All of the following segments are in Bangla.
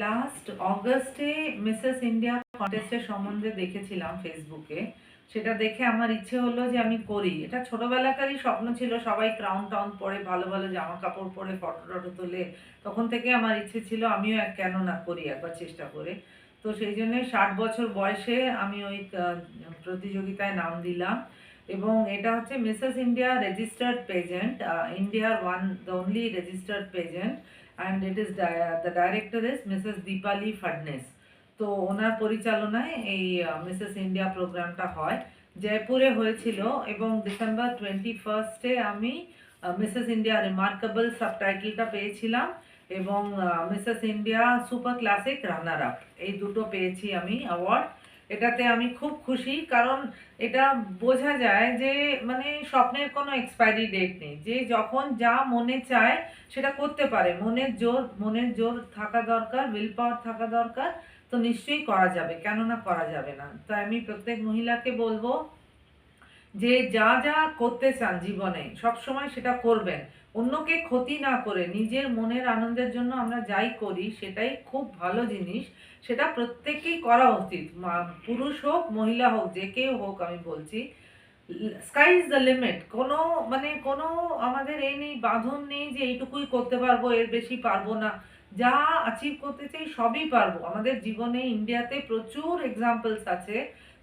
লাস্ট অগস্টে মিসেস ইন্ডিয়া কন্টেস্টের সম্বন্ধে দেখেছিলাম ফেসবুকে। সেটা দেখে আমার ইচ্ছে হলো যে আমি করি। এটা ছোটবেলাকারই স্বপ্ন ছিল, সবাই ক্রাউন টাউন পরে ভালো ভালো জামা কাপড় পরে ফটো টটো তোলে, তখন থেকে আমার ইচ্ছে ছিল আমিও কেন না করি একবার চেষ্টা করে। তো সেই জন্য 60 বছর বয়সে আমি ওই প্রতিযোগিতায় নাম দিলাম। এবং এটা হচ্ছে মিসেস ইন্ডিয়া রেজিস্টার্ড পেজেন্ট, ইন্ডিয়ার one the only registered pageant, and it is the director is Mrs Dipali Phadnis. তো ওনার পরিচালনায় এই মিসেস ইন্ডিয়া প্রোগ্রামটা হয়, জয়পুরে হয়েছিল। এবং ডিসেম্বর 21 আমি মিসেস ইন্ডিয়া রিমার্কেবল সাবটাইটেলটা পেয়েছিলাম, এবং Mrs India super classic runner up, এই দুটো পেয়েছি আমি অ্যাওয়ার্ড। এটাতে আমি খুব খুশি, কারণ এটা বোঝা যায় যে মানে স্বপ্নের কোনো এক্সপায়ারি ডেট নেই, যে যখন যা মনে চায় সেটা করতে পারে। মনের জোর থাকা দরকার, উইল পাওয়ার থাকা দরকার, তো নিশ্চয়ই করা যাবে, কেননা করা যাবে না। তাই আমি প্রত্যেক মহিলাকে বলবো যে যা যা করতে চান জীবনে সবসময় সেটা করবেন, অন্যকে ক্ষতি না করে নিজের মনের আনন্দের জন্য আমরা যাই করি সেটাই খুব ভালো জিনিস। সেটা প্রত্যেকেই করা উচিত, পুরুষ হোক মহিলা হোক যে কেউ হোক। আমি বলছি স্কাই ইজ দ্য লিমিট। কোনো কোনো আমাদের এই নেই, বাঁধন নেই যে এইটুকুই করতে পারবো, এর বেশি পারবো না। যা অ্যাচিভ করতে চাই সবই পারবো। আমাদের জীবনে ইন্ডিয়াতে প্রচুর এক্সাম্পলস আছে।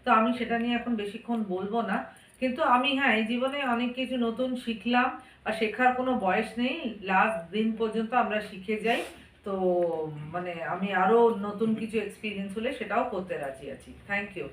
তো আমি সেটা নিয়ে এখন বেশিক্ষণ বলবো না, কিন্তু আমি হ্যাঁ এই জীবনে অনেক কিছু নতুন শিখলাম। আর শেখার কোনো বয়স নেই, লাস্ট দিন পর্যন্ত আমরা শিখে যাই। তো আমি আরো নতুন কিছু এক্সপিরিয়েন্স হলে সেটাও করতে রাজি আছি। Thank you.